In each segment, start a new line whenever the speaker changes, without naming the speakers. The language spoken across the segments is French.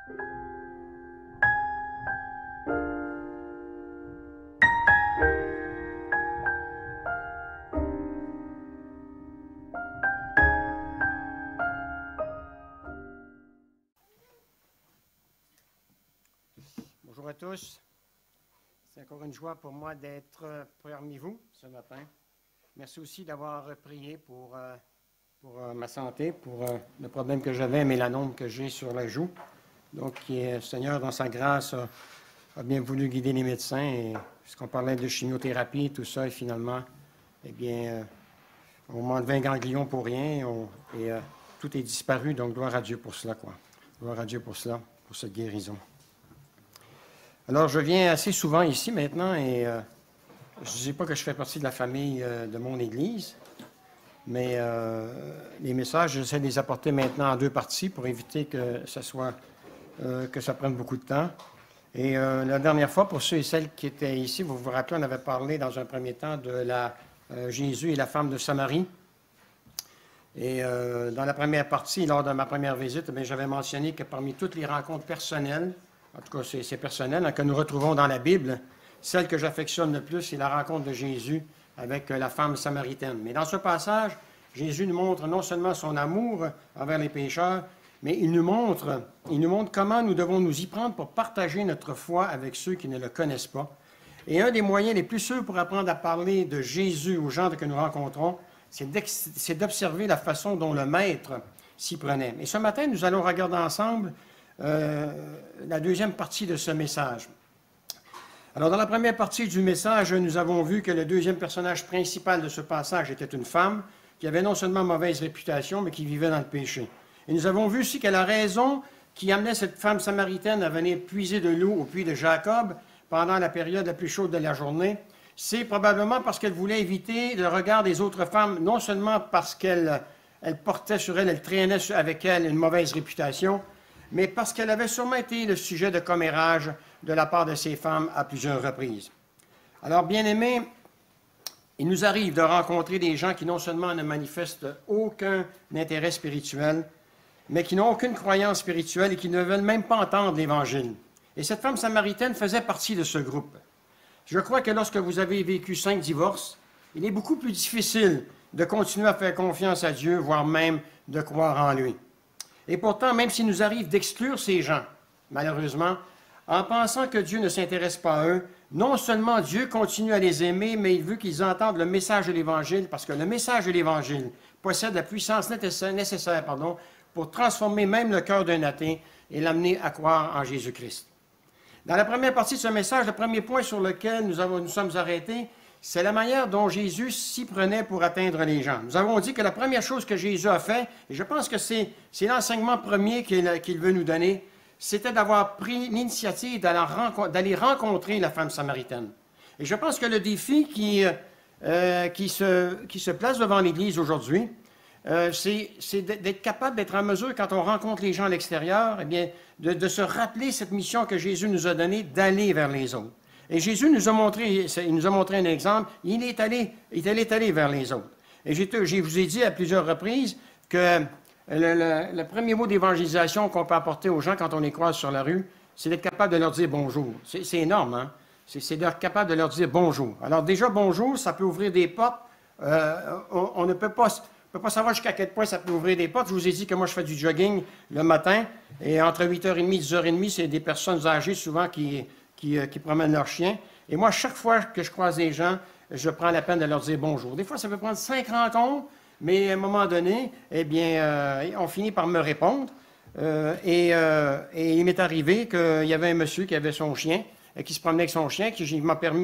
Bonjour à tous. C'est encore une joie pour moi d'être parmi vous ce matin. Merci aussi d'avoir prié pour ma santé, pour le problème que j'avais, un mélanome que j'ai sur la joue. Donc, le Seigneur, dans sa grâce, a bien voulu guider les médecins. Et puisqu'on parlait de chimiothérapie, tout ça, et finalement, eh bien, on m'a enlevé un ganglion pour rien et tout est disparu. Donc, gloire à Dieu pour cela, quoi. Gloire à Dieu pour cela, pour cette guérison. Alors, je viens assez souvent ici maintenant et je ne dis pas que je fais partie de la famille de mon Église, mais les messages, j'essaie de les apporter maintenant en deux parties pour éviter que ça prenne beaucoup de temps. Et la dernière fois, pour ceux et celles qui étaient ici, vous vous rappelez, on avait parlé dans un premier temps de Jésus et la femme de Samarie. Et dans la première partie, lors de ma première visite, j'avais mentionné que parmi toutes les rencontres personnelles, en tout cas c'est personnel, hein, que nous retrouvons dans la Bible, celle que j'affectionne le plus, c'est la rencontre de Jésus avec la femme samaritaine. Mais dans ce passage, Jésus nous montre non seulement son amour envers les pécheurs, mais il nous montre comment nous devons nous y prendre pour partager notre foi avec ceux qui ne le connaissent pas. Et un des moyens les plus sûrs pour apprendre à parler de Jésus aux gens que nous rencontrons, c'est d'observer la façon dont le Maître s'y prenait. Et ce matin, nous allons regarder ensemble la deuxième partie de ce message. Alors, dans la première partie du message, nous avons vu que le deuxième personnage principal de ce passage était une femme qui avait non seulement mauvaise réputation, mais qui vivait dans le péché. Et nous avons vu aussi que la raison qui amenait cette femme samaritaine à venir puiser de l'eau au puits de Jacob pendant la période la plus chaude de la journée, c'est probablement parce qu'elle voulait éviter le regard des autres femmes, non seulement parce qu'elle portait sur elle, elle traînait avec elle une mauvaise réputation, mais parce qu'elle avait sûrement été le sujet de commérage de la part de ces femmes à plusieurs reprises. Alors, bien-aimés, il nous arrive de rencontrer des gens qui non seulement ne manifestent aucun intérêt spirituel, mais qui n'ont aucune croyance spirituelle et qui ne veulent même pas entendre l'Évangile. Et cette femme samaritaine faisait partie de ce groupe. Je crois que lorsque vous avez vécu 5 divorces, il est beaucoup plus difficile de continuer à faire confiance à Dieu, voire même de croire en lui. Et pourtant, même s'il nous arrive d'exclure ces gens, malheureusement, en pensant que Dieu ne s'intéresse pas à eux, non seulement Dieu continue à les aimer, mais il veut qu'ils entendent le message de l'Évangile, parce que le message de l'Évangile possède la puissance nécessaire pour transformer même le cœur d'un athée et l'amener à croire en Jésus-Christ. Dans la première partie de ce message, le premier point sur lequel nous sommes arrêtés, c'est la manière dont Jésus s'y prenait pour atteindre les gens. Nous avons dit que la première chose que Jésus a fait, et je pense que c'est l'enseignement premier qu'il veut nous donner, c'était d'avoir pris l'initiative d'aller rencontrer la femme samaritaine. Et je pense que le défi qui se place devant l'Église aujourd'hui, c'est d'être capable d'être en mesure, quand on rencontre les gens à l'extérieur, eh bien, de se rappeler cette mission que Jésus nous a donnée, d'aller vers les autres. Et Jésus nous a montré un exemple. Il est allé vers les autres. Et je vous ai dit à plusieurs reprises que le premier mot d'évangélisation qu'on peut apporter aux gens quand on les croise sur la rue, c'est d'être capable de leur dire bonjour. C'est énorme, hein? C'est d'être capable de leur dire bonjour. Alors déjà, bonjour, ça peut ouvrir des portes. On ne peut pas savoir jusqu'à quel point ça peut ouvrir des portes. Je vous ai dit que moi, je fais du jogging le matin. Et entre 8h30 et 10h30, c'est des personnes âgées souvent qui promènent leurs chiens. Et moi, chaque fois que je croise des gens, je prends la peine de leur dire bonjour. Des fois, ça peut prendre 5 rencontres, mais à un moment donné, eh bien, on finit par me répondre. Et il m'est arrivé qu'il y avait un monsieur qui avait son chien, qui se promenait avec son chien,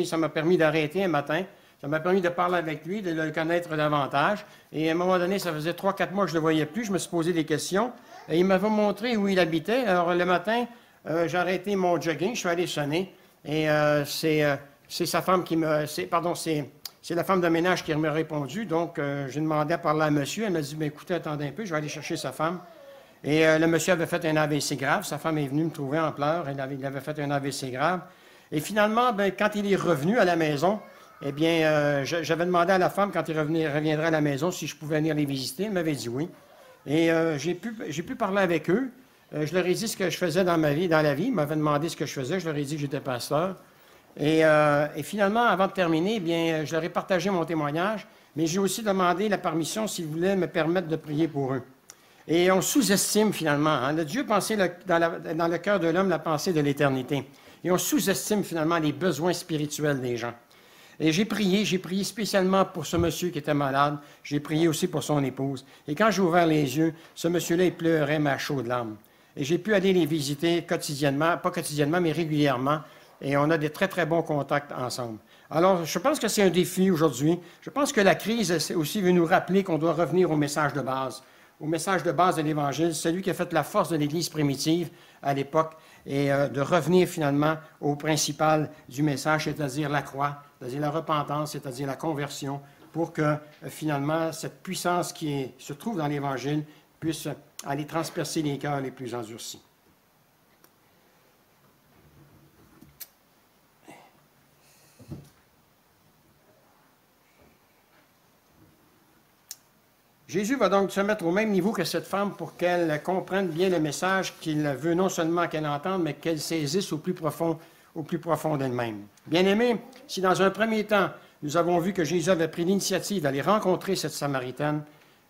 ça m'a permis d'arrêter un matin. Ça m'a permis de parler avec lui, de le connaître davantage. Et à un moment donné, ça faisait 3-4 mois que je ne le voyais plus. Je me suis posé des questions. Et il m'avait montré où il habitait. Alors, le matin, j'ai arrêté mon jogging. Je suis allé sonner. Et c'est sa femme qui me... C'est la femme de ménage qui m'a répondu. Donc, j'ai demandé à parler à monsieur. Elle m'a dit, écoutez, attendez un peu, je vais aller chercher sa femme. Et le monsieur avait fait un AVC grave. Sa femme est venue me trouver en pleurs. Il avait fait un AVC grave. Et finalement, quand il est revenu à la maison... Eh bien, j'avais demandé à la femme, quand il reviendrait à la maison, si je pouvais venir les visiter. Elle m'avait dit oui. Et j'ai pu parler avec eux. Je leur ai dit ce que je faisais dans ma vie, dans la vie. Ils m'avaient demandé ce que je faisais. Je leur ai dit que j'étais pasteur. Et finalement, avant de terminer, eh bien, je leur ai partagé mon témoignage, mais j'ai aussi demandé la permission s'ils voulaient me permettre de prier pour eux. Et on sous-estime finalement. Hein, le Dieu pensait dans le cœur de l'homme la pensée de l'éternité. Et on sous-estime finalement les besoins spirituels des gens. Et j'ai prié spécialement pour ce monsieur qui était malade. J'ai prié aussi pour son épouse. Et quand j'ai ouvert les yeux, ce monsieur-là, il pleurait ma chaude larme. Et j'ai pu aller les visiter quotidiennement, pas quotidiennement, mais régulièrement. Et on a des très, très bons contacts ensemble. Alors, je pense que c'est un défi aujourd'hui. Je pense que la crise aussi veut nous rappeler qu'on doit revenir au message de base de l'Évangile, celui qui a fait la force de l'Église primitive à l'époque, et de revenir finalement au principal du message, c'est-à-dire la croix, c'est-à-dire la repentance, c'est-à-dire la conversion, pour que finalement cette puissance qui se trouve dans l'Évangile puisse aller transpercer les cœurs les plus endurcis. Jésus va donc se mettre au même niveau que cette femme pour qu'elle comprenne bien le message qu'il veut non seulement qu'elle entende, mais qu'elle saisisse au plus profond d'elle-même. Bien-aimés, si dans un premier temps, nous avons vu que Jésus avait pris l'initiative d'aller rencontrer cette Samaritaine,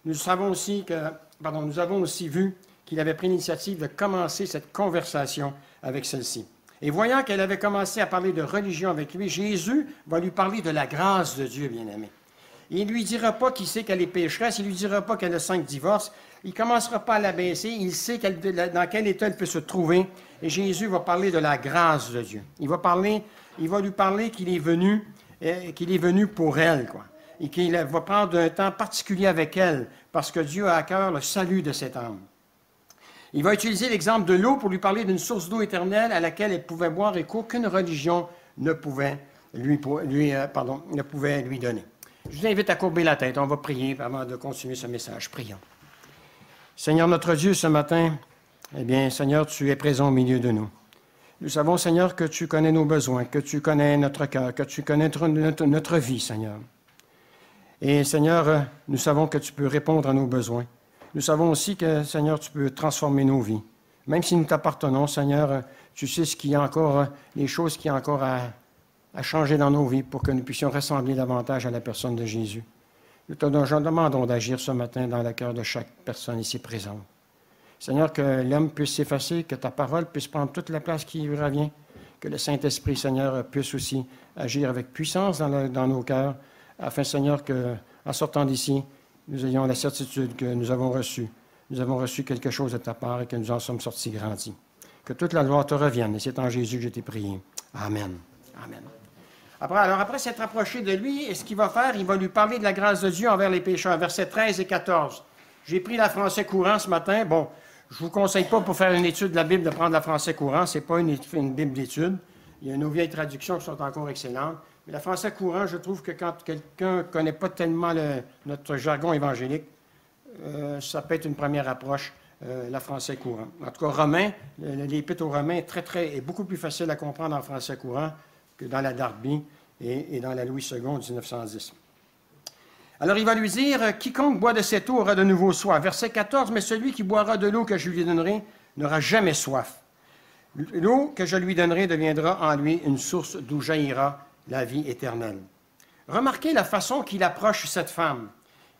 nous avons aussi vu qu'il avait pris l'initiative de commencer cette conversation avec celle-ci. Et voyant qu'elle avait commencé à parler de religion avec lui, Jésus va lui parler de la grâce de Dieu, bien-aimés. Il ne lui dira pas qu'il sait qu'elle est pécheresse, il ne lui dira pas qu'elle a 5 divorces, il ne commencera pas à l'abaisser, il sait dans quel état elle peut se trouver, et Jésus va parler de la grâce de Dieu. Il va lui parler qu'il est venu pour elle, quoi, et qu'il va prendre un temps particulier avec elle, parce que Dieu a à cœur le salut de cette âme. Il va utiliser l'exemple de l'eau pour lui parler d'une source d'eau éternelle à laquelle elle pouvait boire et qu'aucune religion ne pouvait lui donner. Je vous invite à courber la tête. On va prier avant de continuer ce message. Prions. Seigneur notre Dieu, ce matin, eh bien, Seigneur, tu es présent au milieu de nous. Nous savons, Seigneur, que tu connais nos besoins, que tu connais notre cœur, que tu connais notre vie, Seigneur. Et, Seigneur, nous savons que tu peux répondre à nos besoins. Nous savons aussi que, Seigneur, tu peux transformer nos vies. Même si nous t'appartenons, Seigneur, tu sais ce qu'il y a encore, les choses qu'il y a encore à changer dans nos vies pour que nous puissions ressembler davantage à la personne de Jésus. Nous te demandons d'agir ce matin dans le cœur de chaque personne ici présente. Seigneur, que l'homme puisse s'effacer, que ta parole puisse prendre toute la place qui lui revient, que le Saint-Esprit, Seigneur, puisse aussi agir avec puissance dans nos cœurs, afin, Seigneur, qu'en sortant d'ici, nous ayons la certitude que nous avons reçu quelque chose de ta part et que nous en sommes sortis grandis. Que toute la gloire te revienne, et c'est en Jésus que je t'ai prié. Amen. Amen. Après s'être approché de lui, et ce qu'il va faire, il va lui parler de la grâce de Dieu envers les pécheurs, versets 13 et 14. J'ai pris la français courant ce matin. Bon, je ne vous conseille pas pour faire une étude de la Bible de prendre la français courant, ce n'est pas une Bible d'étude. Il y a nos vieilles traductions qui sont encore excellentes. Mais la français courant, je trouve que quand quelqu'un ne connaît pas tellement notre jargon évangélique, ça peut être une première approche, la français courant. En tout cas, Romain, l'Épître aux Romains est beaucoup plus facile à comprendre en français courant que dans la Darby et dans la Louis II, 1910. Alors, il va lui dire, « Quiconque boit de cette eau aura de nouveau soif. » Verset 14, « Mais celui qui boira de l'eau que je lui donnerai n'aura jamais soif. L'eau que je lui donnerai deviendra en lui une source d'où jaillira la vie éternelle. » Remarquez la façon qu'il approche cette femme.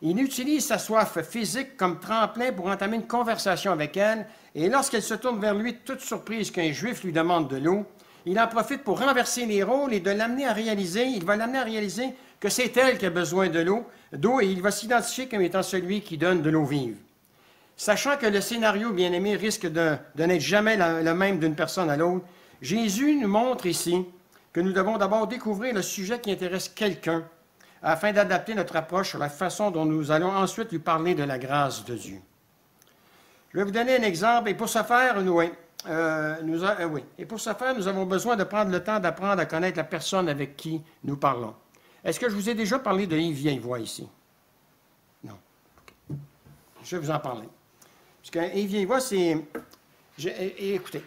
Il utilise sa soif physique comme tremplin pour entamer une conversation avec elle, et lorsqu'elle se tourne vers lui, toute surprise qu'un Juif lui demande de l'eau, il en profite pour renverser les rôles et de l'amener à réaliser, il va l'amener à réaliser que c'est elle qui a besoin de l'eau, et il va s'identifier comme étant celui qui donne de l'eau vive. Sachant que le scénario, bien-aimé, risque de n'être jamais le même d'une personne à l'autre, Jésus nous montre ici que nous devons d'abord découvrir le sujet qui intéresse quelqu'un afin d'adapter notre approche sur la façon dont nous allons ensuite lui parler de la grâce de Dieu. Je vais vous donner un exemple, et pour ce faire, nous avons besoin de prendre le temps d'apprendre à connaître la personne avec qui nous parlons. Est-ce que je vous ai déjà parlé de Yves Vieillevoix ici? Non. Okay. Je vais vous en parler. Parce que Yves Vieillevoix, écoutez,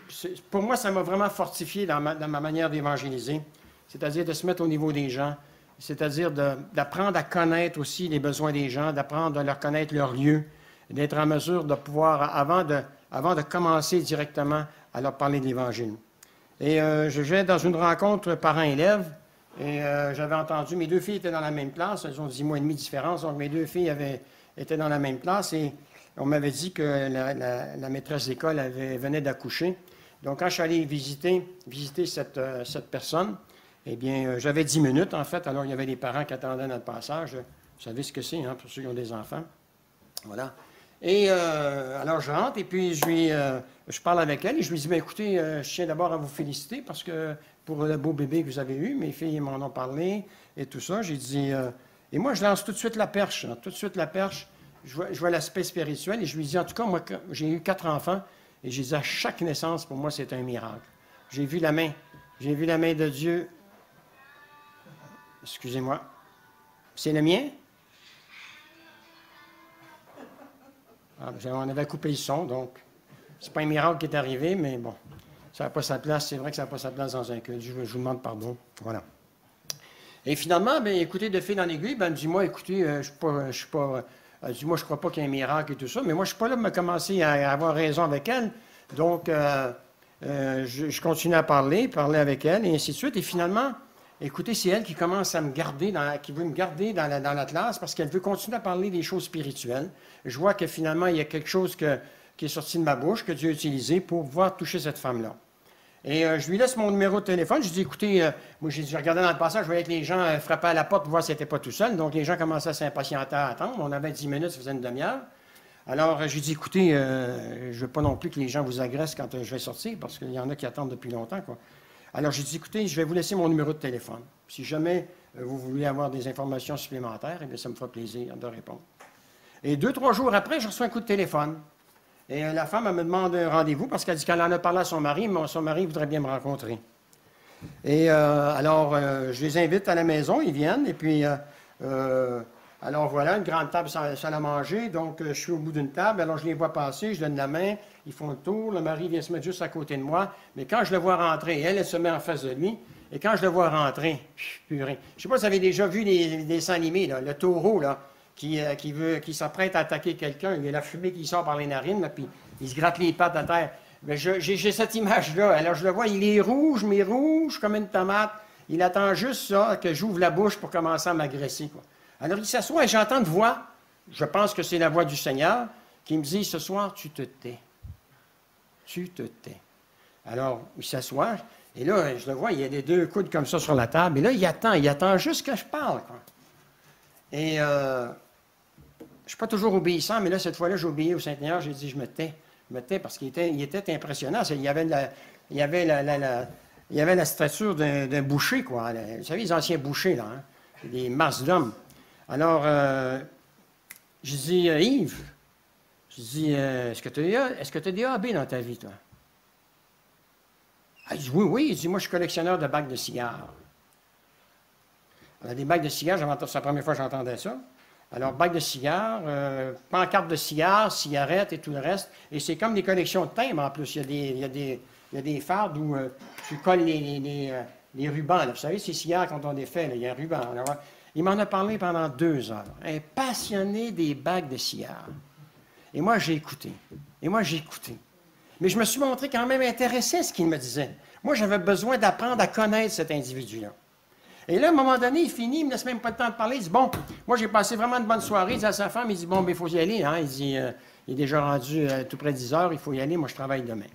pour moi, ça m'a vraiment fortifié dans ma manière d'évangéliser, c'est-à-dire de se mettre au niveau des gens, c'est-à-dire d'apprendre à connaître aussi les besoins des gens, d'apprendre à leur connaître leur lieu, d'être en mesure de pouvoir, avant avant de commencer directement à leur parler de l'Évangile. Et je vais dans une rencontre parents-élèves, et j'avais entendu, mes deux filles étaient dans la même classe, elles ont 10 mois et demi de différence, donc mes deux filles étaient dans la même classe, et on m'avait dit que la maîtresse d'école venait d'accoucher. Donc, quand je suis allé visiter cette personne, eh bien, j'avais 10 minutes, en fait. Alors, il y avait des parents qui attendaient notre passage. Vous savez ce que c'est, hein, pour ceux qui ont des enfants. Voilà. Et alors, je rentre et puis je parle avec elle et je lui dis, bien, écoutez, je tiens d'abord à vous féliciter parce que pour le beau bébé que vous avez eu, mes filles m'en ont parlé et tout ça. J'ai dit, et moi, je lance tout de suite la perche. Tout de suite la perche. Je vois l'aspect spirituel et je lui dis, en tout cas, moi, j'ai eu 4 enfants et j'ai dit, à chaque naissance, pour moi, c'est un miracle. J'ai vu la main de Dieu. Excusez-moi. C'est le mien? On avait coupé le son, donc c'est pas un miracle qui est arrivé, mais bon, ça n'a pas sa place. C'est vrai que ça n'a pas sa place dans un culte. Je vous demande pardon. Voilà. Et finalement, bien, écoutez, de fil en aiguille, ben, elle me dit, moi, écoutez, je suis pas elle dit, moi, je ne crois pas qu'il y ait un miracle et tout ça, mais moi, je ne suis pas là pour me commencer à avoir raison avec elle. Donc, je continue à parler avec elle, et ainsi de suite. Et finalement, écoutez, c'est elle qui commence à me garder, qui veut me garder dans la classe parce qu'elle veut continuer à parler des choses spirituelles. Je vois que finalement, il y a quelque chose qui est sorti de ma bouche, que Dieu a utilisé pour pouvoir toucher cette femme-là. Et je lui laisse mon numéro de téléphone. Je dis, écoutez, moi, j'ai regardé dans le passage, je voyais que les gens frappaient à la porte pour voir si elle n'était pas tout seul. Donc, les gens commençaient à s'impatienter à attendre. On avait 10 minutes, ça faisait une demi-heure. Alors, je lui dis, écoutez, je ne veux pas non plus que les gens vous agressent quand je vais sortir, parce qu'il y en a qui attendent depuis longtemps, quoi. Alors, j'ai dit, écoutez, je vais vous laisser mon numéro de téléphone. Si jamais vous voulez avoir des informations supplémentaires, eh bien, ça me fera plaisir de répondre. Et 2-3 jours après, je reçois un coup de téléphone. Et la femme, elle me demande un rendez-vous parce qu'elle dit qu'elle en a parlé à son mari, mais son mari voudrait bien me rencontrer. Et alors, je les invite à la maison, ils viennent, et puis, alors voilà, une grande table salle à manger, donc je suis au bout d'une table, alors je les vois passer, je donne la main, ils font le tour, le mari vient se mettre juste à côté de moi, mais quand je le vois rentrer, elle se met en face de lui, et quand je le vois rentrer, purée. Je ne sais pas si vous avez déjà vu les dessins animés, là, le taureau, là, qui s'apprête à attaquer quelqu'un, il y a la fumée qui sort par les narines, là, puis il se gratte les pattes à terre. Mais j'ai cette image-là. Alors, je le vois, il est rouge, mais rouge comme une tomate. Il attend juste ça, que j'ouvre la bouche pour commencer à m'agresser, quoi. Alors, il s'assoit et j'entends une voix, je pense que c'est la voix du Seigneur, qui me dit, ce soir, tu te tais. Tu te tais. Alors, il s'assoit, et là, je le vois, il y a les 2 coudes comme ça sur la table, et là, il attend juste que je parle, quoi. Et je ne suis pas toujours obéissant, mais là, cette fois-là, j'ai obéi au Seigneur, j'ai dit, je me tais parce qu'il était impressionnant. Il y avait la stature d'un boucher, quoi. Vous savez, les anciens bouchers, là, hein? Des masses d'hommes. Alors, je dis, Yves, je dis, est-ce que tu as des AB dans ta vie, toi? Il dit, oui. Il dit, moi, je suis collectionneur de bacs de cigares. Alors, des bacs de cigares, c'est la première fois que j'entendais ça. Alors, bacs de cigares, pancartes de cigares, cigarettes et tout le reste. Et c'est comme des collections de timbres en plus. Il y a des fardes où tu colles les rubans. Là. Vous savez, ces cigares, quand on les fait, là, il y a un ruban. Alors, il m'en a parlé pendant 2 heures. Un passionné des bacs de cigares. Et moi, j'ai écouté. Mais je me suis montré quand même intéressé à ce qu'il me disait. Moi, j'avais besoin d'apprendre à connaître cet individu-là. Et là, à un moment donné, il finit, il ne me laisse même pas le temps de parler. Il dit, bon, moi, j'ai passé vraiment une bonne soirée. Il dit à sa femme, il dit, bon, ben, il faut y aller. Hein? Il dit, il est déjà rendu tout près de 10 heures, il faut y aller. Moi, je travaille demain.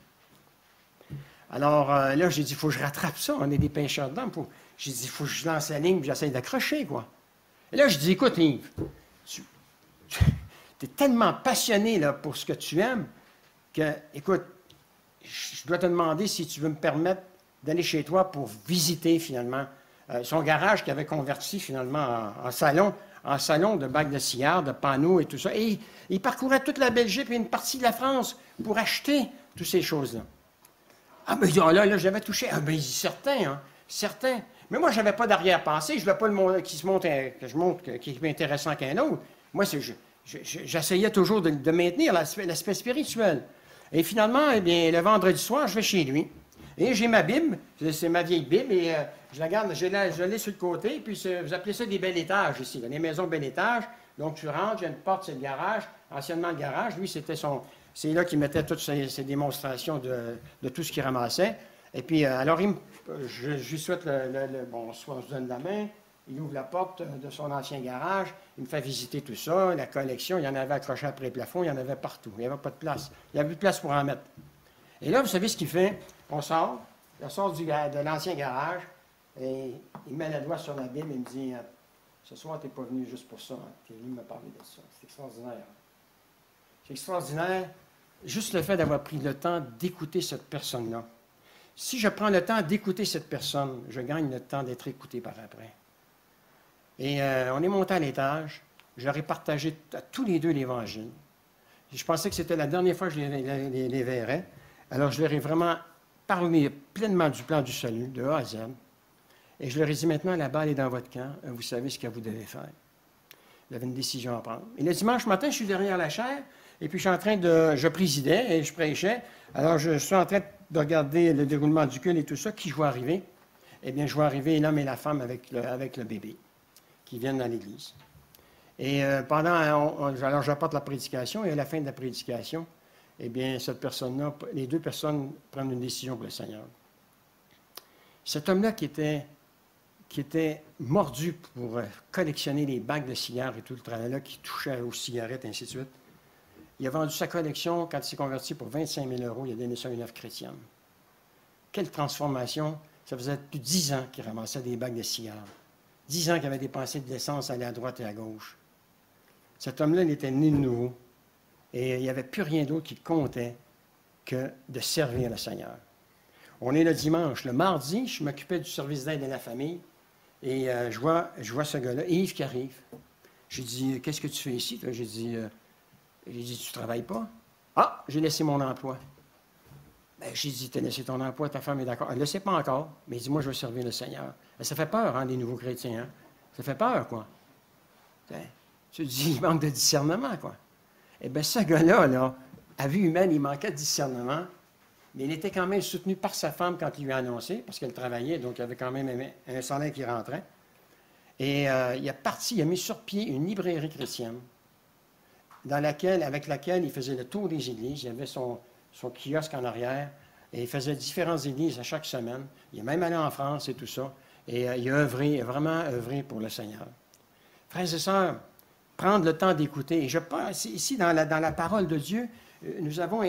Alors, là, j'ai dit, il faut que je rattrape ça. On est des pêcheurs d'hommes. J'ai dit, il faut que je lance la ligne et j'essaie d'accrocher, quoi. Et là, je dis, écoute, Yves, tu es tellement passionné là, pour ce que tu aimes que, écoute, je dois te demander si tu veux me permettre d'aller chez toi pour visiter, finalement, son garage qui avait converti finalement en salon de bacs de cigares, de panneaux et tout ça. Et il parcourait toute la Belgique et une partie de la France pour acheter toutes ces choses-là. Ah, ben là, j'avais touché. Ah, ben, certain, hein, certain. Mais moi, je n'avais pas d'arrière-pensée. Je ne voulais pas que je montre qui est plus intéressant qu'un autre. Moi, j'essayais toujours de maintenir l'aspect spirituel. Et finalement, eh bien, le vendredi soir, je vais chez lui. Et j'ai ma Bible, c'est ma vieille Bible, et je la garde, je l'ai sur le côté, puis vous appelez ça des bel étages ici, là, les maisons bel étage. Donc tu rentres, il y a une porte, c'est le garage, anciennement le garage. Lui, c'était c'est là qu'il mettait toutes ces démonstrations de tout ce qu'il ramassait. Et puis, alors, je lui souhaite bon, soit on se donne la main, il ouvre la porte de son ancien garage, il me fait visiter tout ça, la collection, il y en avait accroché après le plafond, il y en avait partout. Il n'y avait pas de place. Il n'y avait plus de place pour en mettre. Et là, vous savez ce qu'il fait? On sort de l'ancien garage, et il met le doigt sur la Bible et il me dit, ce soir, tu n'es pas venu juste pour ça. Hein. Tu es venu me parler de ça. C'est extraordinaire. C'est extraordinaire, juste le fait d'avoir pris le temps d'écouter cette personne-là. Si je prends le temps d'écouter cette personne, je gagne le temps d'être écouté par après. Et on est monté à l'étage. J'aurais partagé à tous les deux l'Évangile. Je pensais que c'était la dernière fois que je les verrais. Alors, je leur ai vraiment parlé pleinement du plan du salut, de A à Z. Et je leur ai dit, maintenant, la balle est dans votre camp. Vous savez ce que vous devez faire. Il y avait une décision à prendre. Et le dimanche matin, je suis derrière la chaire. Et puis, je présidais et je prêchais. Alors, je suis en train de regarder le déroulement du culte et tout ça. Qui je vois arriver? Eh bien, je vois arriver l'homme et la femme avec le bébé qui viennent dans l'église. Et alors j'apporte la prédication, et à la fin de la prédication, eh bien, cette personne-là, les deux personnes prennent une décision pour le Seigneur. Cet homme-là qui était mordu pour collectionner les bagues de cigares et tout le travail-là, qui touchait aux cigarettes, et ainsi de suite, il a vendu sa collection quand il s'est converti pour 25 000 €. Il a donné ça à une œuvre chrétienne. Quelle transformation! Ça faisait plus de 10 ans qu'il ramassait des bagues de cigares. 10 ans qu'il avait dépensé de l'essence, aller à droite et à gauche. Cet homme-là, il était né de nouveau. Et il n'y avait plus rien d'autre qui comptait que de servir le Seigneur. On est le dimanche. Le mardi, je m'occupais du service d'aide à la famille. Et je vois ce gars-là, Yves, qui arrive. J'ai dit, qu'est-ce que tu fais ici? J'ai dit, tu ne travailles pas? Ah, j'ai laissé mon emploi. Ben, j'ai dit, tu as laissé ton emploi, ta femme est d'accord. Elle ne le sait pas encore, mais il dit, moi, je veux servir le Seigneur. Ben, ça fait peur, hein, les nouveaux chrétiens. Hein? Ça fait peur, quoi. Tu te dis, il manque de discernement, quoi. Eh bien, ce gars-là, là, à vue humaine, il manquait de discernement, mais il était quand même soutenu par sa femme quand il lui a annoncé, parce qu'elle travaillait, donc il y avait quand même un salaire qui rentrait. Et il a mis sur pied une librairie chrétienne, avec laquelle il faisait le tour des églises. Il y avait son kiosque en arrière, et il faisait différentes églises à chaque semaine. Il est même allé en France et tout ça, et il a vraiment œuvré pour le Seigneur. Frères et sœurs, prendre le temps d'écouter. Et je pense, ici, dans la parole de Dieu, nous avons,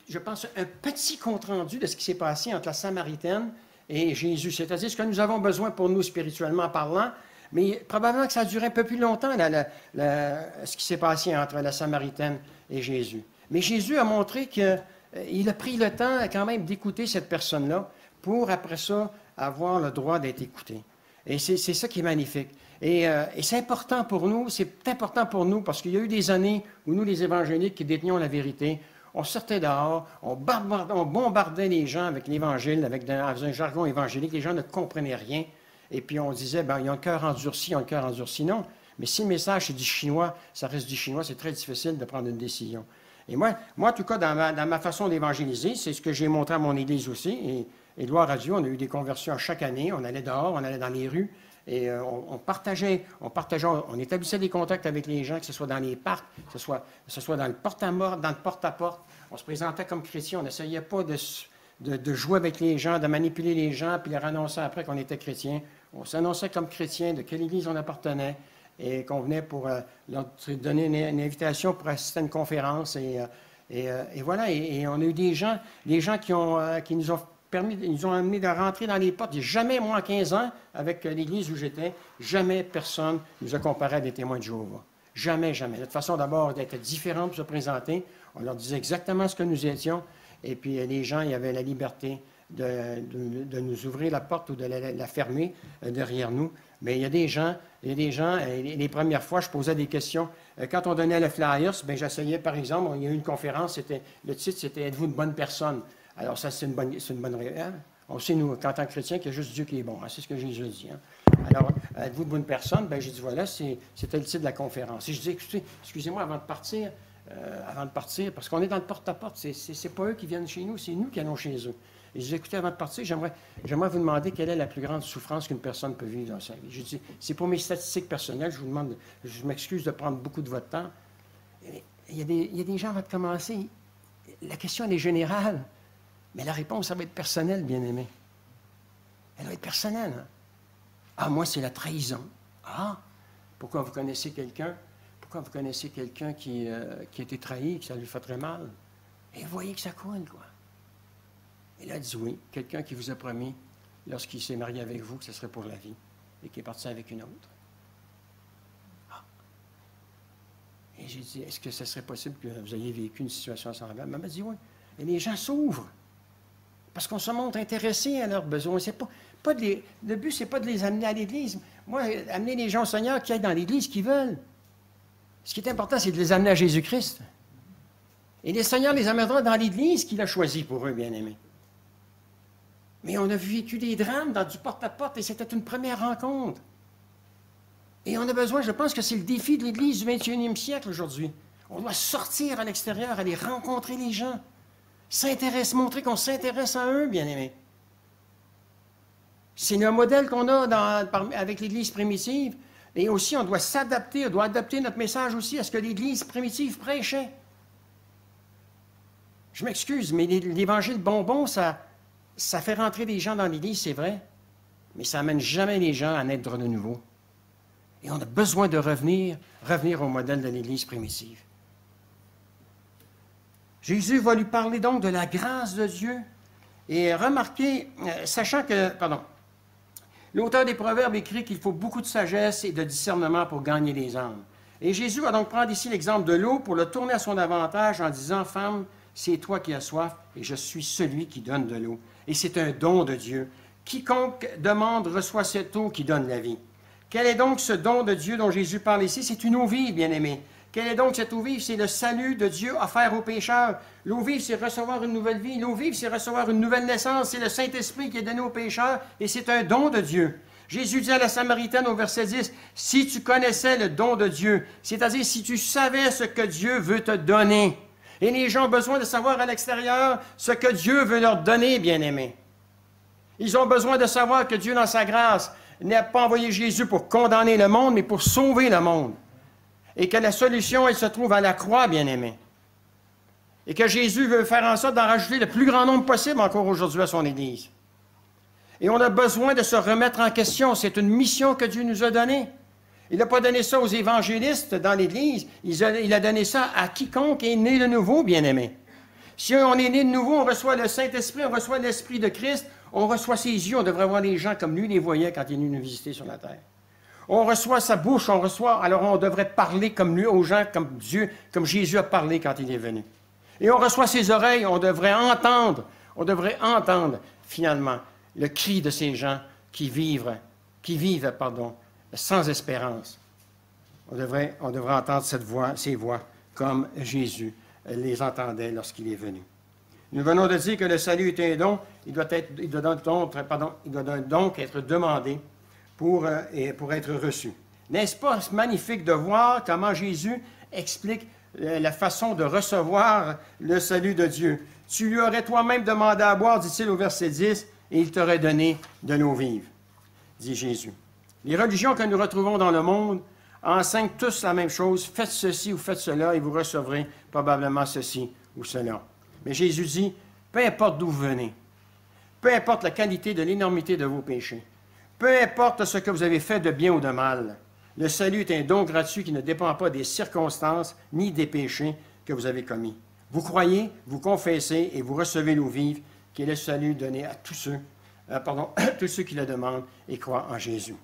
je pense, un petit compte-rendu de ce qui s'est passé entre la Samaritaine et Jésus. C'est-à-dire ce que nous avons besoin pour nous, spirituellement parlant, mais probablement que ça a duré un peu plus longtemps, ce qui s'est passé entre la Samaritaine et Jésus. Mais Jésus a montré qu'il a pris le temps quand même d'écouter cette personne-là pour, après ça, avoir le droit d'être écouté. Et c'est ça qui est magnifique. Et c'est important pour nous parce qu'il y a eu des années où nous, les évangéliques qui détenions la vérité, on sortait dehors, on bombardait les gens avec l'Évangile, avec un jargon évangélique, les gens ne comprenaient rien. Et puis on disait, ben, ils ont le cœur endurci, ils ont le cœur endurci. Non, mais si le message c'est du chinois, ça reste du chinois, c'est très difficile de prendre une décision. Et moi en tout cas, dans ma façon d'évangéliser, c'est ce que j'ai montré à mon Église aussi, et gloire à Dieu, on a eu des conversions chaque année, on allait dehors, on allait dans les rues, et on partageait, on établissait des contacts avec les gens, que ce soit dans les parcs, que ce soit dans le porte-à-porte. On se présentait comme chrétiens, on n'essayait pas de jouer avec les gens, de manipuler les gens, puis leur annoncer après qu'on était chrétiens. On s'annonçait comme chrétiens, de quelle église on appartenait, et qu'on venait pour leur donner une invitation pour assister à une conférence. Et voilà, et on a eu des gens qui nous ont permis, ils nous ont amené de rentrer dans les portes. Jamais, moi, en 15 ans, avec l'église où j'étais, jamais personne nous a comparé à des témoins de Jéhovah. Jamais, jamais. Notre façon d'abord d'être différente pour se présenter, on leur disait exactement ce que nous étions, et puis les gens, il y avait la liberté de nous ouvrir la porte ou de la fermer derrière nous. Mais il y a des gens, les premières fois, je posais des questions. Quand on donnait le flyers, bien, j'essayais, par exemple, il y a eu une conférence, le titre, c'était « Êtes-vous une bonne personne ?» Alors ça, c'est une bonne réponse. On sait, nous, qu'en tant que chrétiens, qu'il y a juste Dieu qui est bon. Hein? C'est ce que Jésus a dit. Hein? Alors, êtes-vous une bonne personne? Bien, j'ai dit, voilà, c'était le titre de la conférence. Et je dis, écoutez, excusez-moi, avant de partir, parce qu'on est dans le porte-à-porte, c'est pas eux qui viennent chez nous, c'est nous qui allons chez eux. Et je dis, écoutez, avant de partir, j'aimerais vous demander quelle est la plus grande souffrance qu'une personne peut vivre dans sa vie. Je dis, c'est pour mes statistiques personnelles, je m'excuse de prendre beaucoup de votre temps. Il y a des gens qui vont commencer, la question, elle est générale, mais la réponse, ça va être personnelle, bien-aimé. Elle va être personnelle. Hein? Ah, moi, c'est la trahison. Ah, pourquoi vous connaissez quelqu'un? Pourquoi vous connaissez quelqu'un qui a été trahi, que ça lui fait très mal? Et vous voyez que ça coule, quoi. Et là, elle dit oui, quelqu'un qui vous a promis, lorsqu'il s'est marié avec vous, que ce serait pour la vie, et qui est parti avec une autre. Ah. Et j'ai dit, est-ce que ce serait possible que vous ayez vécu une situation semblable? Elle m'a dit oui. Et les gens s'ouvrent, parce qu'on se montre intéressé à leurs besoins. Le but, ce n'est pas de les amener à l'Église. Moi, amener les gens au Seigneur qui aillent dans l'Église, qui veulent. Ce qui est important, c'est de les amener à Jésus-Christ. Et le Seigneur les amènera dans l'Église qu'il a choisi pour eux, bien-aimés. Mais on a vécu des drames dans du porte-à-porte et c'était une première rencontre. Et on a besoin, je pense que c'est le défi de l'Église du 21e siècle aujourd'hui. On doit sortir à l'extérieur, aller rencontrer les gens, s'intéresser, montrer qu'on s'intéresse à eux, bien-aimés. C'est le modèle qu'on a avec l'Église primitive. Et aussi, on doit s'adapter, on doit adapter notre message aussi à ce que l'Église primitive prêchait. Je m'excuse, mais l'Évangile bonbon, ça fait rentrer des gens dans l'Église, c'est vrai, mais ça n'amène jamais les gens à naître de nouveau. Et on a besoin de revenir au modèle de l'Église primitive. Jésus va lui parler donc de la grâce de Dieu. Et remarquez, sachant que, l'auteur des Proverbes écrit qu'il faut beaucoup de sagesse et de discernement pour gagner les âmes. Et Jésus va donc prendre ici l'exemple de l'eau pour le tourner à son avantage en disant, « Femme, c'est toi qui as soif, et je suis celui qui donne de l'eau. » Et c'est un don de Dieu. Quiconque demande reçoit cette eau qui donne la vie. Quel est donc ce don de Dieu dont Jésus parle ici? C'est une eau vive, bien-aimée. Quelle est donc cette eau vive? C'est le salut de Dieu offert aux pécheurs. L'eau vive, c'est recevoir une nouvelle vie. L'eau vive, c'est recevoir une nouvelle naissance. C'est le Saint-Esprit qui est donné aux pécheurs, et c'est un don de Dieu. Jésus dit à la Samaritaine au verset 10, « Si tu connaissais le don de Dieu, c'est-à-dire si tu savais ce que Dieu veut te donner. » Et les gens ont besoin de savoir à l'extérieur ce que Dieu veut leur donner, bien-aimés. Ils ont besoin de savoir que Dieu, dans sa grâce, n'a pas envoyé Jésus pour condamner le monde, mais pour sauver le monde. Et que la solution, elle se trouve à la croix, bien-aimés. Et que Jésus veut faire en sorte d'en rajouter le plus grand nombre possible encore aujourd'hui à son Église. Et on a besoin de se remettre en question. C'est une mission que Dieu nous a donnée. Il n'a pas donné ça aux évangélistes dans l'Église. Il a donné ça à quiconque est né de nouveau, bien-aimé. Si on est né de nouveau, on reçoit le Saint-Esprit, on reçoit l'Esprit de Christ, on reçoit ses yeux, on devrait voir les gens comme lui les voyait quand il est venu nous visiter sur la terre. On reçoit sa bouche, alors on devrait parler comme lui aux gens, comme Dieu, comme Jésus a parlé quand il est venu. Et on reçoit ses oreilles, on devrait entendre finalement le cri de ces gens qui vivent sans espérance. On devrait entendre ces voix comme Jésus les entendait lorsqu'il est venu. Nous venons de dire que le salut est un don, il doit donc être demandé pour être reçu. N'est-ce pas magnifique de voir comment Jésus explique la façon de recevoir le salut de Dieu? Tu lui aurais toi-même demandé à boire, dit-il au verset 10, et il t'aurait donné de l'eau vive, dit Jésus. Les religions que nous retrouvons dans le monde enseignent tous la même chose. Faites ceci ou faites cela et vous recevrez probablement ceci ou cela. Mais Jésus dit, peu importe d'où vous venez, peu importe la qualité de l'énormité de vos péchés, peu importe ce que vous avez fait de bien ou de mal, le salut est un don gratuit qui ne dépend pas des circonstances ni des péchés que vous avez commis. Vous croyez, vous confessez et vous recevez l'eau vive qui est le salut donné à tous ceux qui le demandent et croient en Jésus.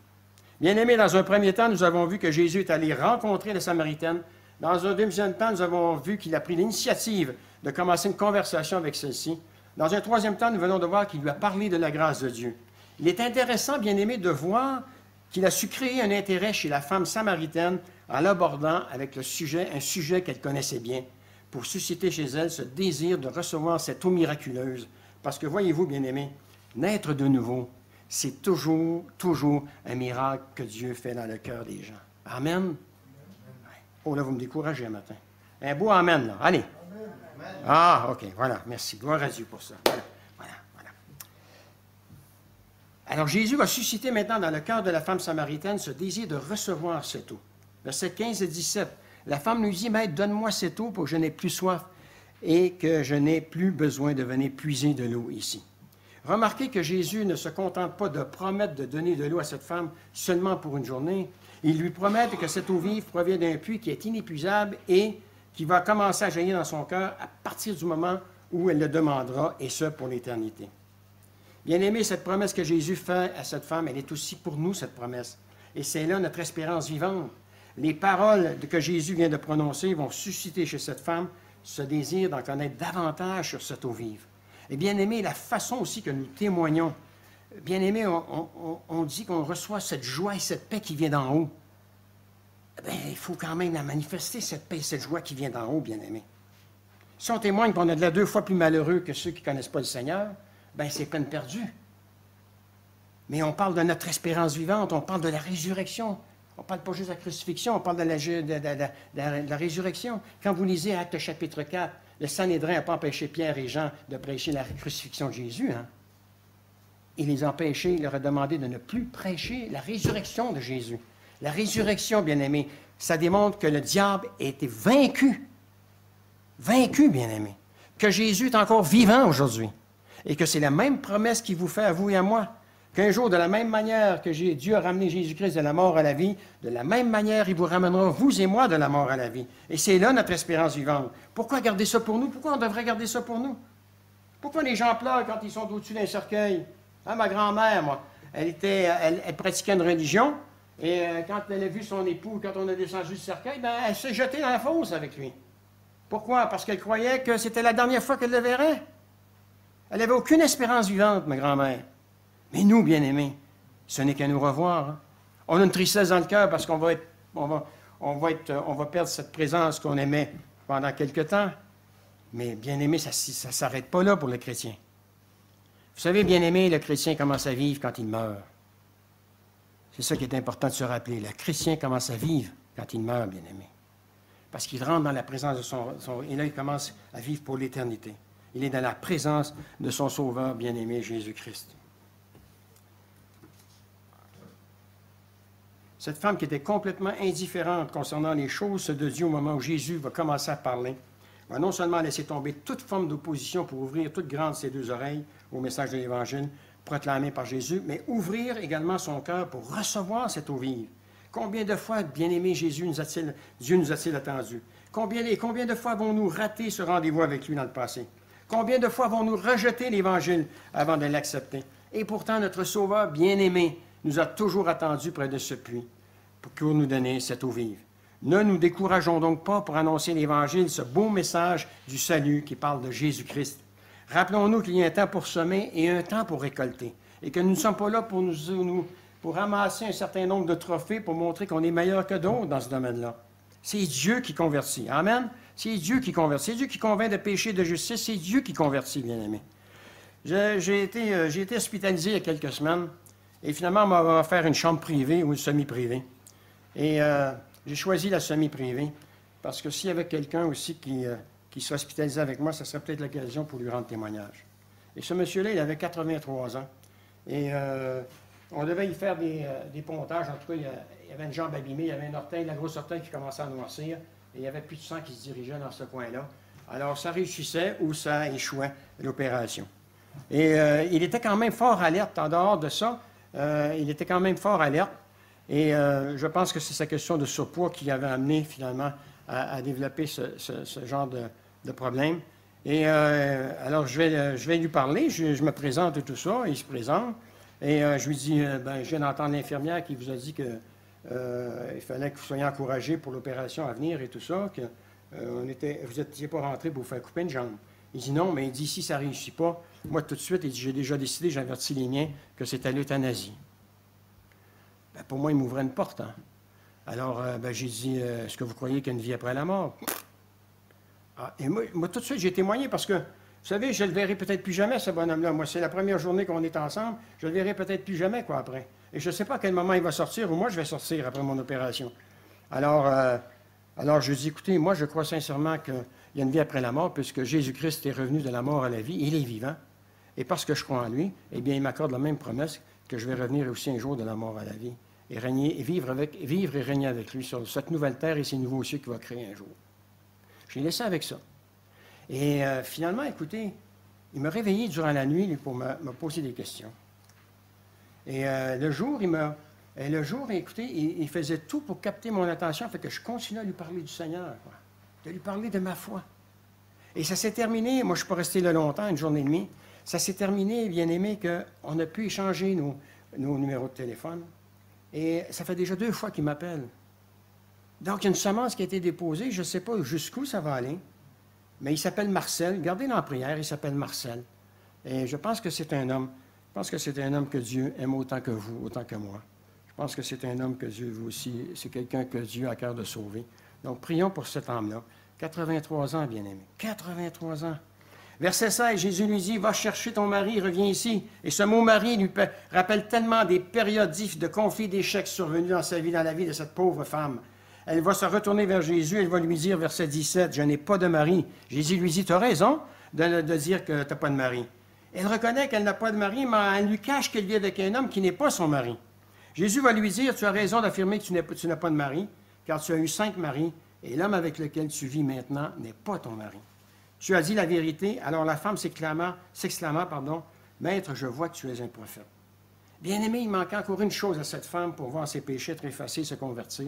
Bien-aimés, dans un premier temps, nous avons vu que Jésus est allé rencontrer la Samaritaine. Dans un deuxième temps, nous avons vu qu'il a pris l'initiative de commencer une conversation avec celle-ci. Dans un troisième temps, nous venons de voir qu'il lui a parlé de la grâce de Dieu. Il est intéressant, bien-aimé, de voir qu'il a su créer un intérêt chez la femme samaritaine en l'abordant avec un sujet qu'elle connaissait bien, pour susciter chez elle ce désir de recevoir cette eau miraculeuse. Parce que, voyez-vous, bien-aimé, naître de nouveau, c'est toujours un miracle que Dieu fait dans le cœur des gens. Amen. Oh, là, vous me découragez un matin. Un beau amen, là. Allez. Amen. Ah, OK, voilà, merci. Gloire à Dieu pour ça. Voilà. Alors, Jésus va susciter maintenant dans le cœur de la femme samaritaine ce désir de recevoir cette eau. Versets 15 et 17. La femme lui dit, « Maître, donne-moi cette eau pour que je n'ai plus soif. et que je n'ai plus besoin de venir puiser de l'eau ici. Remarquez que Jésus ne se contente pas de promettre de donner de l'eau à cette femme seulement pour une journée. Il lui promet que cette eau vive provient d'un puits qui est inépuisable et qui va commencer à jaillir dans son cœur à partir du moment où elle le demandera, et ce, pour l'éternité. Bien-aimé, cette promesse que Jésus fait à cette femme, elle est aussi pour nous, cette promesse. Et c'est là notre espérance vivante. Les paroles que Jésus vient de prononcer vont susciter chez cette femme ce désir d'en connaître davantage sur cette eau vive. Et bien-aimé, la façon aussi que nous témoignons, bien-aimé, on dit qu'on reçoit cette joie et cette paix qui vient d'en haut. Bien, il faut quand même la manifester, cette paix et cette joie qui vient d'en haut, bien-aimé. Si on témoigne qu'on est de là 2 fois plus malheureux que ceux qui ne connaissent pas le Seigneur, bien, c'est peine perdue. Mais on parle de notre espérance vivante, on parle de la résurrection. On ne parle pas juste de la crucifixion, on parle de la résurrection. Quand vous lisez Actes chapitre 4, le Sanhédrin n'a pas empêché Pierre et Jean de prêcher la crucifixion de Jésus. Hein? Il les a empêchés, il leur a demandé de ne plus prêcher la résurrection de Jésus. La résurrection, bien-aimé, ça démontre que le diable a été vaincu. Vaincu, bien-aimé. Que Jésus est encore vivant aujourd'hui. Et que c'est la même promesse qu'il vous fait à vous et à moi. Qu'un jour, de la même manière que Dieu a ramené Jésus-Christ de la mort à la vie, de la même manière, il vous ramènera, vous et moi, de la mort à la vie. Et c'est là notre espérance vivante. Pourquoi garder ça pour nous? Pourquoi on devrait garder ça pour nous? Pourquoi les gens pleurent quand ils sont au-dessus d'un cercueil? Hein, ma grand-mère, moi, elle pratiquait une religion, et quand elle a vu son époux, quand on a descendu du cercueil, ben, elle s'est jetée dans la fosse avec lui. Pourquoi? Parce qu'elle croyait que c'était la dernière fois qu'elle le verrait. Elle n'avait aucune espérance vivante, ma grand-mère. Mais nous, bien-aimés, ce n'est qu'à nous revoir. Hein. On a une tristesse dans le cœur parce qu'on va perdre cette présence qu'on aimait pendant quelque temps. Mais bien-aimés, ça ne s'arrête pas là pour le chrétien. Vous savez, bien-aimé, le chrétien commence à vivre quand il meurt. C'est ça qui est important de se rappeler. Le chrétien commence à vivre quand il meurt, bien-aimé. Parce qu'il rentre dans la présence de son... Et là, il commence à vivre pour l'éternité. Il est dans la présence de son Sauveur bien-aimé, Jésus-Christ. Cette femme qui était complètement indifférente concernant les choses de Dieu au moment où Jésus va commencer à parler, va non seulement laisser tomber toute forme d'opposition pour ouvrir toute grande ses 2 oreilles au message de l'Évangile proclamé par Jésus, mais ouvrir également son cœur pour recevoir cette eau vive. Combien de fois, bien-aimé Jésus, Dieu nous a-t-il attendus? Combien de fois avons-nous raté ce rendez-vous avec lui dans le passé? Combien de fois avons-nous rejeté l'Évangile avant de l'accepter? Et pourtant, notre Sauveur bien-aimé nous a toujours attendus près de ce puits pour nous donner cette eau vive. Ne nous décourageons donc pas pour annoncer l'Évangile, ce beau message du salut qui parle de Jésus-Christ. Rappelons-nous qu'il y a un temps pour semer et un temps pour récolter, et que nous ne sommes pas là pour ramasser un certain nombre de trophées pour montrer qu'on est meilleur que d'autres dans ce domaine-là. C'est Dieu qui convertit. Amen? C'est Dieu qui convertit. C'est Dieu qui convainc de péché, de justice. C'est Dieu qui convertit, bien-aimé. J'ai été hospitalisé il y a quelques semaines. Et finalement, on m'a offert une chambre privée ou une semi-privée. Et j'ai choisi la semi-privée parce que s'il y avait quelqu'un aussi qui serait hospitalisé avec moi, ça serait peut-être l'occasion pour lui rendre témoignage. Et ce monsieur-là, il avait 83 ans. Et on devait y faire des pontages. En tout cas, il y avait une jambe abîmée, il y avait un orteil, la grosse orteil qui commençait à noircir. Et il n'y avait plus de sang qui se dirigeait dans ce coin-là. Alors, ça réussissait ou ça échouait, l'opération. Et il était quand même fort alerte en dehors de ça. Il était quand même fort alerte et je pense que c'est sa question de surpoids qui avait amené finalement à développer ce genre de problème. Et alors, je vais lui parler, je me présente et tout ça, il se présente. Et je lui dis, je viens d'entendre l'infirmière qui vous a dit qu'il fallait que vous soyez encouragés pour l'opération à venir et tout ça, que vous n'étiez pas rentré pour vous faire couper une jambe. Il dit non, mais il dit, si ça ne réussit pas, moi, tout de suite, il dit, j'ai déjà décidé, j'ai averti les miens, que c'était l'euthanasie. Ben, pour moi, il m'ouvrait une porte. Hein. Alors, j'ai dit, est-ce que vous croyez qu'il y a une vie après la mort? Ah, et moi, tout de suite, j'ai témoigné parce que, vous savez, je ne le verrai peut-être plus jamais, ce bonhomme-là. Moi, c'est la première journée qu'on est ensemble. Je ne le verrai peut-être plus jamais, quoi, après. Et je ne sais pas à quel moment il va sortir ou moi, je vais sortir après mon opération. Alors je dis, écoutez, moi, je crois sincèrement qu'il y a une vie après la mort, puisque Jésus-Christ est revenu de la mort à la vie, il est vivant. Et parce que je crois en lui, eh bien, il m'accorde la même promesse que je vais revenir aussi un jour de la mort à la vie et régner, et vivre et régner avec lui sur cette nouvelle terre et ces nouveaux cieux qu'il va créer un jour. J'ai laissé avec ça. Et finalement, écoutez, il m'a réveillé durant la nuit pour me poser des questions. Et le jour, écoutez, il faisait tout pour capter mon attention, fait que je continuais à lui parler du Seigneur, quoi, de lui parler de ma foi. Et ça s'est terminé, moi je ne suis pas resté là longtemps, une journée et demie, ça s'est terminé, bien aimé, qu'on a pu échanger nos numéros de téléphone. Et ça fait déjà 2 fois qu'il m'appelle. Donc, il y a une semence qui a été déposée, je ne sais pas jusqu'où ça va aller, mais il s'appelle Marcel, gardez-le en prière, il s'appelle Marcel. Et je pense que c'est un homme. Je pense que c'est un homme que Dieu aime autant que vous, autant que moi. Je pense que c'est un homme que Dieu, vous aussi, c'est quelqu'un que Dieu a à cœur de sauver. Donc, prions pour cet homme-là. 83 ans, bien-aimé. 83 ans. Verset 16, Jésus lui dit, « Va chercher ton mari, reviens ici. » Et ce mot « mari » lui rappelle tellement des périodes de conflits, d'échecs survenus dans sa vie, dans la vie de cette pauvre femme. Elle va se retourner vers Jésus, elle va lui dire, verset 17, « Je n'ai pas de mari. » Jésus lui dit, « Tu as raison de dire que tu n'as pas de mari. » Elle reconnaît qu'elle n'a pas de mari, mais elle lui cache qu'elle vit avec un homme qui n'est pas son mari. Jésus va lui dire, « Tu as raison d'affirmer que tu n'as pas de mari, car tu as eu 5 maris, et l'homme avec lequel tu vis maintenant n'est pas ton mari. Tu as dit la vérité. » Alors la femme s'exclama, « Maître, je vois que tu es un prophète. » Bien-aimé, il manquait encore une chose à cette femme pour voir ses péchés être effacés, se convertir.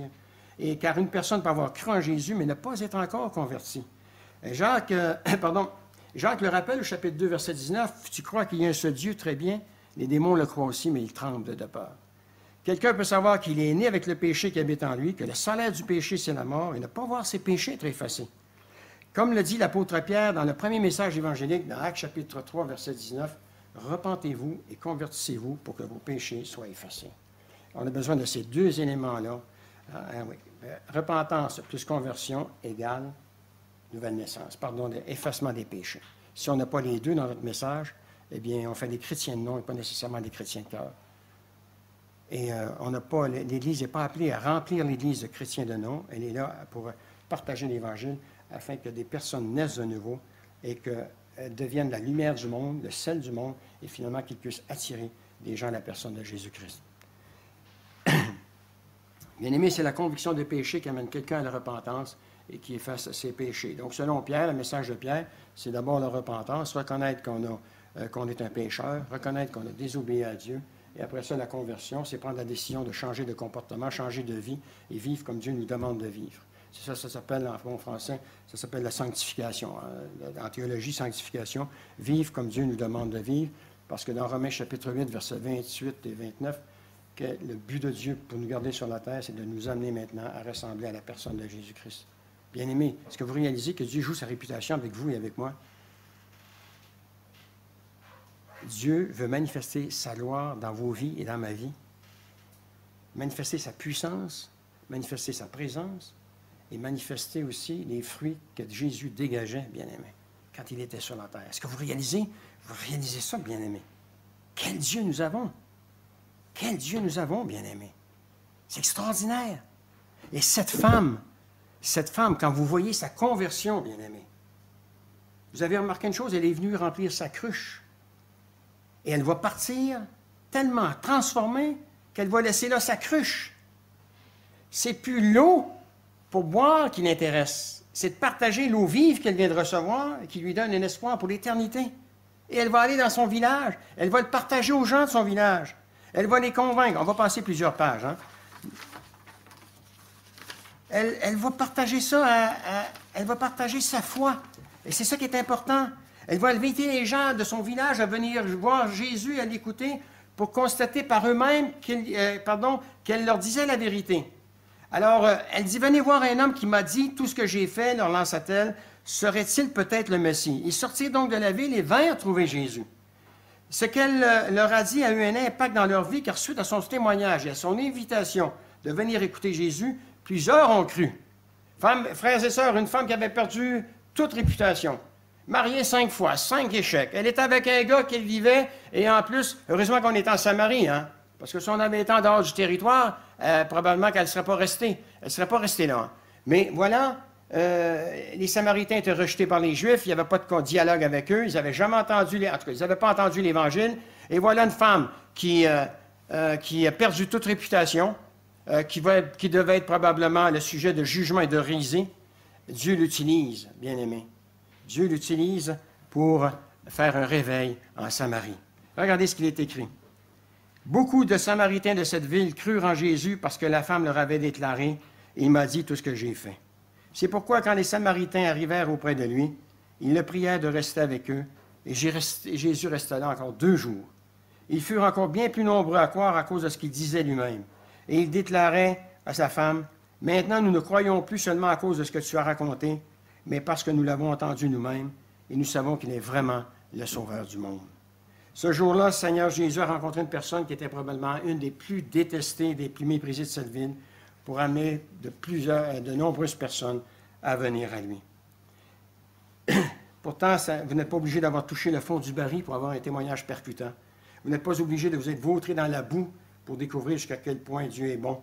Et car une personne peut avoir cru en Jésus, mais ne pas être encore convertie. Jacques le rappelle au chapitre 2, verset 19, « Tu crois qu'il y a un seul Dieu, très bien. Les démons le croient aussi, mais ils tremblent de peur. » Quelqu'un peut savoir qu'il est né avec le péché qui habite en lui, que le salaire du péché, c'est la mort, et ne pas voir ses péchés être effacés. Comme le dit l'apôtre Pierre dans le premier message évangélique, dans Actes chapitre 3, verset 19, « Repentez-vous et convertissez-vous pour que vos péchés soient effacés. » On a besoin de ces 2 éléments-là. Oui. Repentance plus conversion égale nouvelle naissance, effacement des péchés. Si on n'a pas les 2 dans notre message, eh bien, on fait des chrétiens de nom et pas nécessairement des chrétiens de cœur. Et l'Église n'est pas appelée à remplir l'Église de chrétiens de nom, elle est là pour partager l'Évangile afin que des personnes naissent de nouveau et qu'elles deviennent la lumière du monde, le sel du monde, et finalement qu'ils puissent attirer des gens à la personne de Jésus-Christ. Bien-aimé, c'est la conviction de péché qui amène quelqu'un à la repentance et qui efface ses péchés. Donc, selon Pierre, le message de Pierre, c'est d'abord la repentance, reconnaître qu'on est un pécheur, reconnaître qu'on a désobéi à Dieu, et après ça, la conversion, c'est prendre la décision de changer de comportement, changer de vie et vivre comme Dieu nous demande de vivre. C'est ça, ça s'appelle, en bon français, ça s'appelle la sanctification. En théologie, sanctification, vivre comme Dieu nous demande de vivre, parce que dans Romains chapitre 8, versets 28 et 29, que le but de Dieu pour nous garder sur la terre, c'est de nous amener maintenant à ressembler à la personne de Jésus-Christ. Bien-aimés, est-ce que vous réalisez que Dieu joue sa réputation avec vous et avec moi? Dieu veut manifester sa gloire dans vos vies et dans ma vie, manifester sa puissance, manifester sa présence et manifester aussi les fruits que Jésus dégageait, bien-aimés, quand il était sur la terre. Est-ce que vous réalisez? Vous réalisez ça, bien-aimés? Quel Dieu nous avons! Quel Dieu nous avons, bien-aimés! C'est extraordinaire! Et cette femme, quand vous voyez sa conversion, bien-aimés, vous avez remarqué une chose, elle est venue remplir sa cruche. Et elle va partir tellement transformée qu'elle va laisser là sa cruche. C'est plus l'eau pour boire qui l'intéresse. C'est de partager l'eau vive qu'elle vient de recevoir et qui lui donne un espoir pour l'éternité. Et elle va aller dans son village. Elle va le partager aux gens de son village. Elle va les convaincre. On va passer plusieurs pages. Hein? Elle va partager ça. Elle va partager sa foi. Et c'est ça qui est important. Elle va inviter les gens de son village à venir voir Jésus, à l'écouter, pour constater par eux-mêmes qu'elle leur disait la vérité. Alors, elle dit, « Venez voir un homme qui m'a dit tout ce que j'ai fait, leur lança-t-elle, serait-il peut-être le Messie? » Ils sortirent donc de la ville et vinrent trouver Jésus. Ce qu'elle leur a dit a eu un impact dans leur vie, car suite à son témoignage et à son invitation de venir écouter Jésus, plusieurs ont cru. Frères et sœurs, une femme qui avait perdu toute réputation, mariée 5 fois, 5 échecs. Elle était avec un gars qu'elle vivait, et en plus, heureusement qu'on est en Samarie, hein, parce que si on avait été en dehors du territoire, probablement qu'elle ne serait pas restée. Elle ne serait pas restée là. Mais voilà, les Samaritains étaient rejetés par les Juifs, il n'y avait pas de dialogue avec eux, ils n'avaient jamais entendu, en tout cas, ils n'avaient pas entendu l'Évangile. Et voilà une femme qui a perdu toute réputation, qui devait être probablement le sujet de jugement et de risée. Dieu l'utilise, bien-aimé. Dieu l'utilise pour faire un réveil en Samarie. Regardez ce qu'il est écrit. Beaucoup de Samaritains de cette ville crurent en Jésus parce que la femme leur avait déclaré « Il m'a dit tout ce que j'ai fait ». C'est pourquoi, quand les Samaritains arrivèrent auprès de lui, ils le prièrent de rester avec eux, et Jésus resta là encore 2 jours. Ils furent encore bien plus nombreux à croire à cause de ce qu'il disait lui-même. Et il déclarait à sa femme, « Maintenant, nous ne croyons plus seulement à cause de ce que tu as raconté, mais parce que nous l'avons entendu nous-mêmes, et nous savons qu'il est vraiment le Sauveur du monde. » Ce jour-là, le Seigneur Jésus a rencontré une personne qui était probablement une des plus détestées, des plus méprisées de cette ville, pour amener de nombreuses personnes à venir à lui. Pourtant, vous n'êtes pas obligé d'avoir touché le fond du baril pour avoir un témoignage percutant. Vous n'êtes pas obligé de vous être vautré dans la boue pour découvrir jusqu'à quel point Dieu est bon.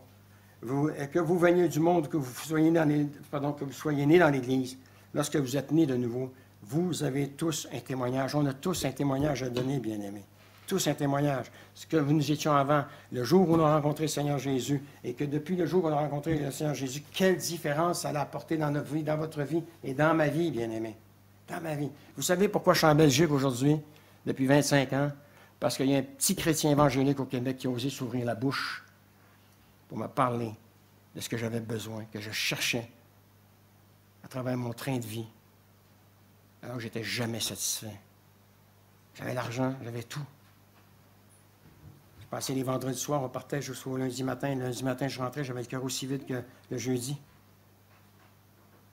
Que vous veniez du monde, que vous soyez né dans l'Église, lorsque vous êtes né de nouveau, vous avez tous un témoignage. On a tous un témoignage à donner, bien-aimés. Tous un témoignage. Ce que nous étions avant, le jour où on a rencontré le Seigneur Jésus, et que depuis le jour où on a rencontré le Seigneur Jésus, quelle différence ça a apporté dans notre vie, dans votre vie et dans ma vie, bien-aimés. Dans ma vie. Vous savez pourquoi je suis en Belgique aujourd'hui, depuis 25 ans? Parce qu'il y a un petit chrétien évangélique au Québec qui a osé s'ouvrir la bouche pour me parler de ce que j'avais besoin, que je cherchais à travers mon train de vie. Alors je n'étais jamais satisfait. J'avais l'argent, j'avais tout. Je passais les vendredis soirs, on partait jusqu'au lundi matin. Le lundi matin, je rentrais, j'avais le cœur aussi vide que le jeudi.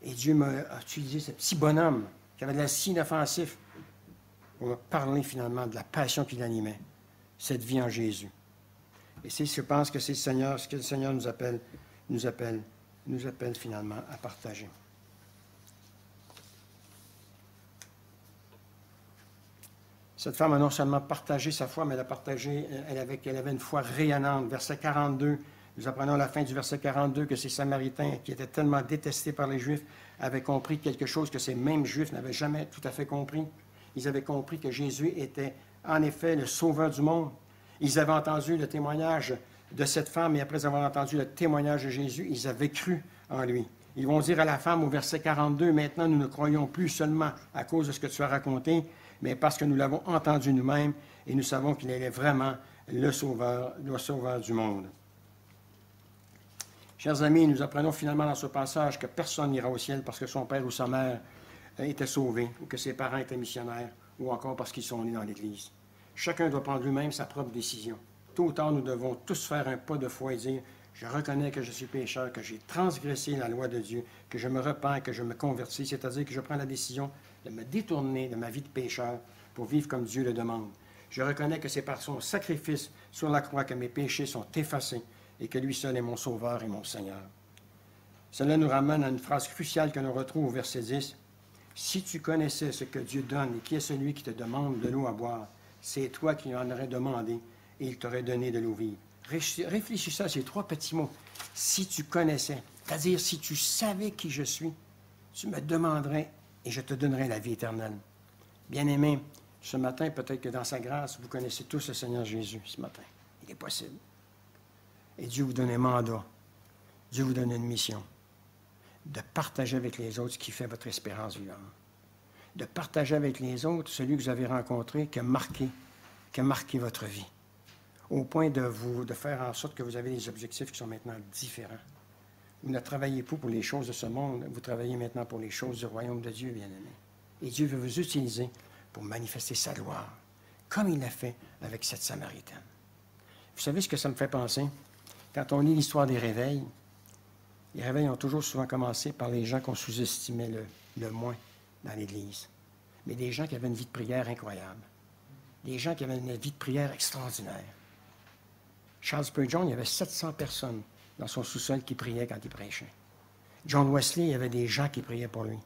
Et Dieu m'a utilisé ce petit bonhomme qui avait de l'air si inoffensif pour me parler finalement de la passion qui l'animait, cette vie en Jésus. Et je pense que c'est ce que le Seigneur nous appelle finalement à partager. Cette femme a non seulement partagé sa foi, mais elle avait une foi rayonnante. Verset 42, nous apprenons à la fin du verset 42 que ces Samaritains, qui étaient tellement détestés par les Juifs, avaient compris quelque chose que ces mêmes Juifs n'avaient jamais tout à fait compris. Ils avaient compris que Jésus était en effet le Sauveur du monde. Ils avaient entendu le témoignage de cette femme, et après avoir entendu le témoignage de Jésus, ils avaient cru en lui. Ils vont dire à la femme au verset 42, « Maintenant, nous ne croyons plus seulement à cause de ce que tu as raconté, mais parce que nous l'avons entendu nous-mêmes, et nous savons qu'il est vraiment le Sauveur du monde. » Chers amis, nous apprenons finalement dans ce passage que personne n'ira au ciel parce que son père ou sa mère était sauvé, ou que ses parents étaient missionnaires, ou encore parce qu'ils sont nés dans l'Église. Chacun doit prendre lui-même sa propre décision. Tôt ou tard, nous devons tous faire un pas de foi et dire « Je reconnais que je suis pécheur, que j'ai transgressé la loi de Dieu, que je me repens, que je me convertis, c'est-à-dire que je prends la décision de me détourner de ma vie de pécheur pour vivre comme Dieu le demande. Je reconnais que c'est par son sacrifice sur la croix que mes péchés sont effacés et que lui seul est mon Sauveur et mon Seigneur. » Cela nous ramène à une phrase cruciale que l'on retrouve au verset 10. « Si tu connaissais ce que Dieu donne et qui est celui qui te demande de l'eau à boire, c'est toi qui en aurais demandé et il t'aurait donné de l'eau vive. » Réfléchissez à ces 3 petits mots. « Si tu connaissais », c'est-à-dire si tu savais qui je suis, tu me demanderais et je te donnerai la vie éternelle. Bien-aimés, ce matin, peut-être que dans sa grâce, vous connaissez tous le Seigneur Jésus ce matin. Il est possible. Et Dieu vous donne un mandat. Dieu vous donne une mission. De partager avec les autres ce qui fait votre espérance vivante. De partager avec les autres celui que vous avez rencontré qui a marqué votre vie. Au point de faire en sorte que vous avez des objectifs qui sont maintenant différents. Vous ne travaillez plus pour les choses de ce monde, vous travaillez maintenant pour les choses du royaume de Dieu, bien-aimés. Et Dieu veut vous utiliser pour manifester sa gloire, comme il l'a fait avec cette Samaritaine. Vous savez ce que ça me fait penser? Quand on lit l'histoire des réveils, les réveils ont toujours souvent commencé par les gens qu'on sous-estimait le moins dans l'Église. Mais des gens qui avaient une vie de prière incroyable. Des gens qui avaient une vie de prière extraordinaire. Charles Spurgeon, il y avait 700 personnes dans son sous-sol qui priaient quand il prêchait. John Wesley, il y avait des gens qui priaient pour lui.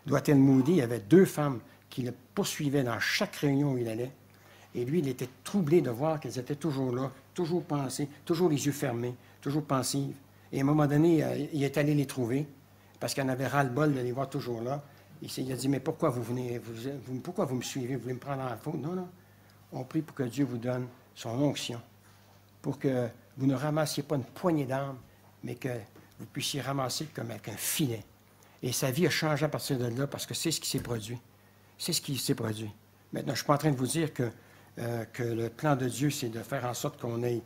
Dwight Moody, il y avait 2 femmes qui le poursuivaient dans chaque réunion où il allait. Et lui, il était troublé de voir qu'elles étaient toujours là, toujours pensées, toujours les yeux fermés, toujours pensives. Et à un moment donné, il est allé les trouver, parce qu'il en avait ras-le-bol de les voir toujours là. Il a dit, mais pourquoi vous venez, pourquoi vous me suivez, vous voulez me prendre en faute? Non, non. On prie pour que Dieu vous donne son onction, pour que vous ne ramassiez pas une poignée d'âmes, mais que vous puissiez ramasser comme avec un filet. Et sa vie a changé à partir de là, parce que c'est ce qui s'est produit. C'est ce qui s'est produit. Maintenant, je ne suis pas en train de vous dire que le plan de Dieu, c'est de faire en sorte qu'on ait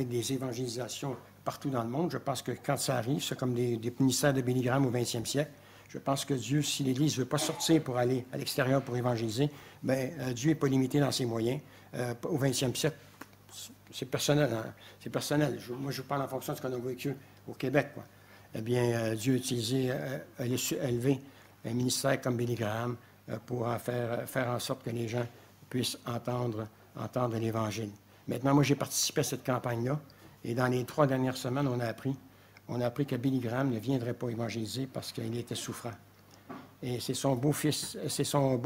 des évangélisations partout dans le monde. Je pense que quand ça arrive, c'est comme des ministères de Billy Graham au 20e siècle. Je pense que Dieu, si l'Église ne veut pas sortir pour aller à l'extérieur pour évangéliser, bien, Dieu n'est pas limité dans ses moyens. Au 20e siècle, c'est personnel. Hein? C'est personnel. Moi, je parle en fonction de ce qu'on a vécu au Québec. Quoi. Eh bien, Dieu a élevé un ministère comme Billy Graham pour faire en sorte que les gens puissent entendre l'Évangile. Maintenant, moi, j'ai participé à cette campagne-là, et dans les 3 dernières semaines, on a appris que Billy Graham ne viendrait pas évangéliser parce qu'il était souffrant. Et c'est son beau-fils, son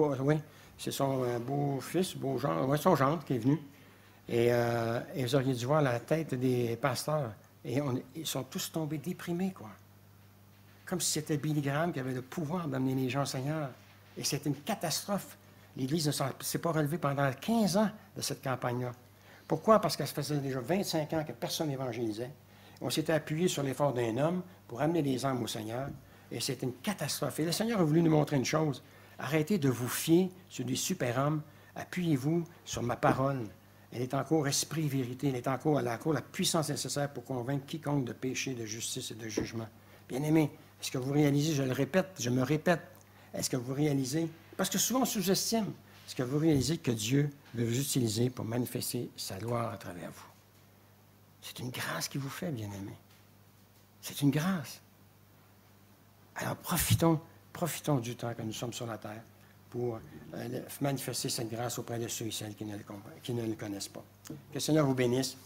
gendre qui est venu. Et vous auriez dû voir la tête des pasteurs. Et ils sont tous tombés déprimés, quoi. Comme si c'était Billy Graham qui avait le pouvoir d'amener les gens au Seigneur. Et c'était une catastrophe. L'Église ne s'est pas relevée pendant 15 ans de cette campagne-là. Pourquoi? Parce qu'elle faisait déjà 25 ans que personne n'évangélisait. On s'était appuyé sur l'effort d'un homme pour amener les âmes au Seigneur. Et c'était une catastrophe. Et le Seigneur a voulu nous montrer une chose. Arrêtez de vous fier sur des super-hommes. Appuyez-vous sur ma parole. Elle est encore esprit et vérité. Elle a encore la puissance nécessaire pour convaincre quiconque de péché, de justice et de jugement. Bien-aimés, est-ce que vous réalisez, je me répète, est-ce que vous réalisez, parce que souvent on sous-estime, est-ce que vous réalisez que Dieu veut vous utiliser pour manifester sa gloire à travers vous? C'est une grâce qu'il vous fait, bien-aimés. C'est une grâce. Alors profitons du temps que nous sommes sur la terre pour manifester cette grâce auprès de ceux et celles qui ne le connaissent pas. Que le Seigneur vous bénisse.